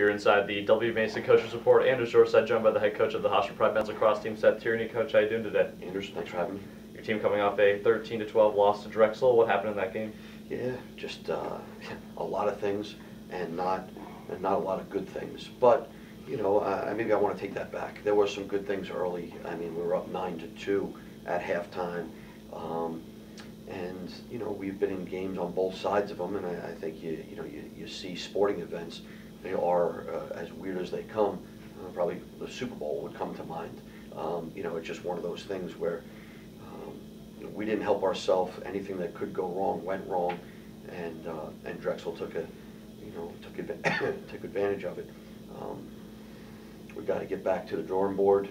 Here inside the W Mason Coaches Report, Anders Dorsett, joined by the head coach of the Hofstra Pride men's lacrosse team, Seth Tierney. Coach, how are you doing today? Anders, thanks for having me. Your team coming off a 13-12 loss to Drexel. What happened in that game? Yeah, just a lot of things, and not a lot of good things. But you know, maybe I want to take that back. There were some good things early. I mean, we were up 9-2 at halftime, and you know, we've been in games on both sides of them. And I think you see sporting events. They are as weird as they come. Probably the Super Bowl would come to mind. You know, it's just one of those things where we didn't help ourselves. Anything that could go wrong went wrong, and Drexel took advantage of it. We got to get back to the drawing board.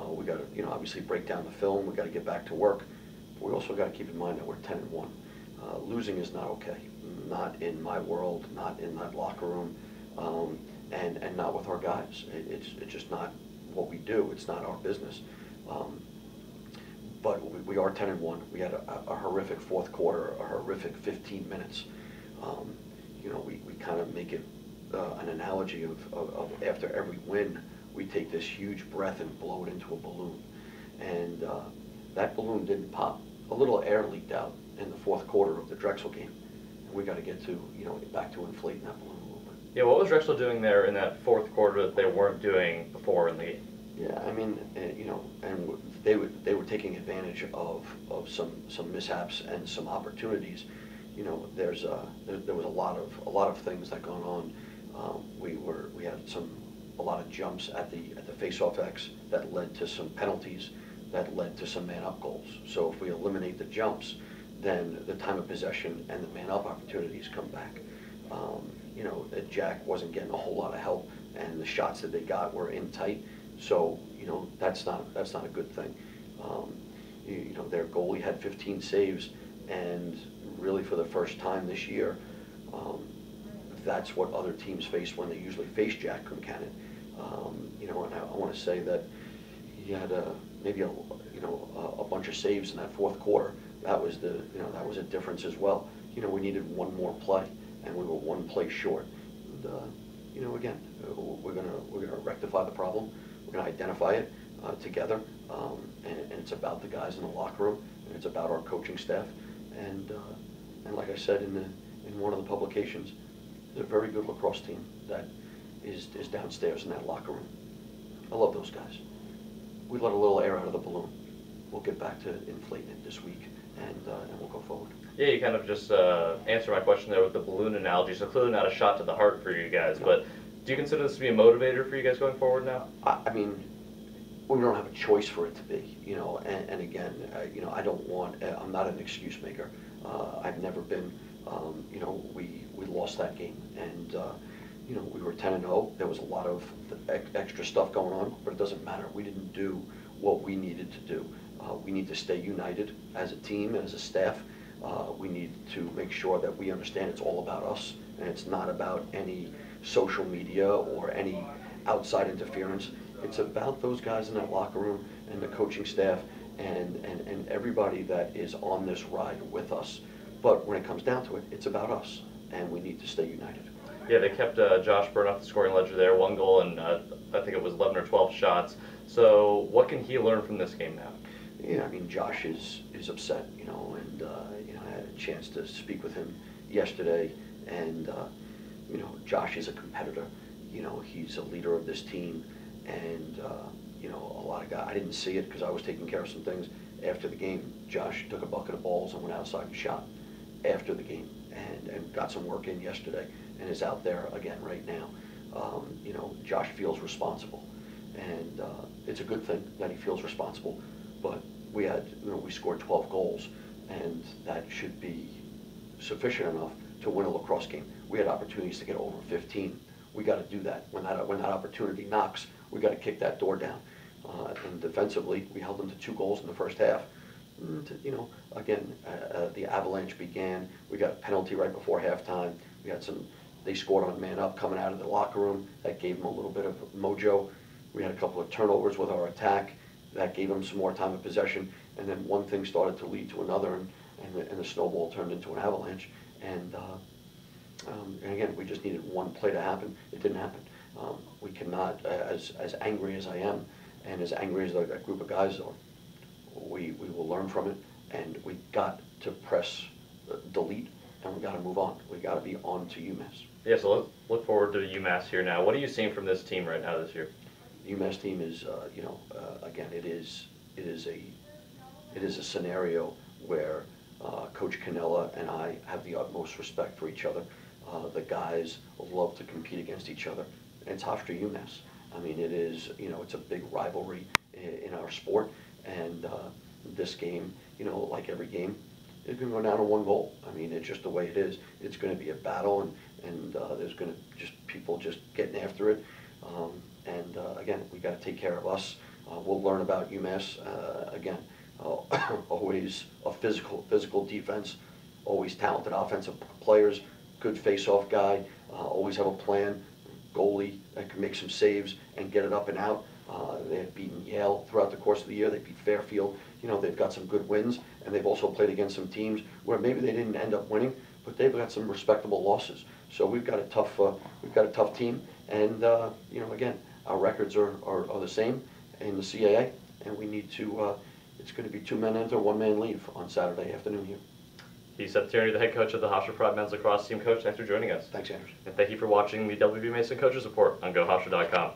We got to obviously break down the film. We got to get back to work. But we also got to keep in mind that we're 10-1. Losing is not okay. Not in my world. Not in that locker room. And not with our guys. It's just not what we do. It's not our business. But we are 10-1. We had a horrific fourth quarter, a horrific 15 minutes. You know, we kind of make it an analogy of after every win, we take this huge breath and blow it into a balloon. And that balloon didn't pop. A little air leaked out in the fourth quarter of the Drexel game. And we got to get to, back to inflating that balloon a little bit. Yeah, what was Drexel doing there in that fourth quarter that they weren't doing before in the game? Yeah, I mean, and they were taking advantage of some mishaps and some opportunities. You know, there was a lot of things that going on. We had a lot of jumps at the face-off X that led to some penalties, that led to some man-up goals. So if we eliminate the jumps, then the time of possession and the man-up opportunities come back. You know, Jack wasn't getting a whole lot of help, and the shots that they got were in tight. So that's not a good thing. Their goalie had 15 saves, and really for the first time this year, that's what other teams face when they usually face Jack Kunkanen. And I want to say that he had maybe a bunch of saves in that fourth quarter. That was a difference as well. We needed one more play, and we were one play short. And, again, we're gonna rectify the problem. We're gonna identify it together, and it's about the guys in the locker room, and it's about our coaching staff, and like I said in one of the publications, there's a very good lacrosse team that is downstairs in that locker room. I love those guys. We let a little air out of the balloon. We'll get back to inflating it this week, and we'll go forward. Yeah, you kind of just answered my question there with the balloon analogy. So clearly not a shot to the heart for you guys, no. But do you consider this to be a motivator for you guys going forward now? I mean, we don't have a choice for it to be, and again, I don't want, I'm not an excuse maker. I've never been, we lost that game, and, we were 10-0. There was a lot of extra stuff going on, but it doesn't matter. We didn't do what we needed to do. We need to stay united as a team and as a staff. We need to make sure that we understand it's all about us, and it's not about any social media or any outside interference. It's about those guys in that locker room and the coaching staff and everybody that is on this ride with us. But when it comes down to it, it's about us, and we need to stay united. Yeah, they kept Josh Byrne off the scoring ledger there, 1 goal and I think it was 11 or 12 shots. So what can he learn from this game now? Yeah, I mean, Josh is upset, and I had a chance to speak with him yesterday, and Josh is a competitor. He's a leader of this team, and a lot of guys. I didn't see it because I was taking care of some things after the game. Josh took a bucket of balls and went outside and shot after the game, and got some work in yesterday, and is out there again right now. Josh feels responsible, and it's a good thing that he feels responsible. But we scored 12 goals, and that should be sufficient enough to win a lacrosse game. We had opportunities to get over 15. We got to do that. When that opportunity knocks, we got to kick that door down. And defensively, we held them to 2 goals in the first half. And, again, the avalanche began. We got a penalty right before halftime. They scored on man up coming out of the locker room. That gave them a little bit of mojo. We had a couple of turnovers with our attack. That gave them some more time of possession. And then one thing started to lead to another, and the snowball turned into an avalanche. And again, we just needed one play to happen. It didn't happen. We cannot, as angry as I am, and as angry as that group of guys are, we will learn from it, and we got to press delete, and we got to move on. We got to be on to UMass. Yeah, so let's look forward to UMass here now. What are you seeing from this team right now this year? The UMass team is, again, it is a scenario where Coach Cannella and I have the utmost respect for each other. The guys love to compete against each other. And it's Hofstra UMass. I mean, it is, it's a big rivalry in our sport. And this game, like every game, it's going to go down to one goal. I mean, it's just the way it is. It's going to be a battle, and there's going to just people just getting after it. Again, we got to take care of us. We'll learn about UMass again. Always a physical defense, always talented offensive players, good face-off guy, always have a plan, goalie that can make some saves and get it up and out. They have beaten Yale throughout the course of the year. They beat Fairfield. They've got some good wins, and they've also played against some teams where maybe they didn't end up winning, but they've got some respectable losses. So we've got a tough team, and again, our records are the same in the CAA, and we need to. It's going to be 2 men enter, 1 man leave on Saturday afternoon here. He's Seth Tierney, the head coach of the Hofstra Pride men's lacrosse team. Coach, thanks for joining us. Thanks, Anders. And thank you for watching the WB Mason Coaches Report on GoHofstra.com.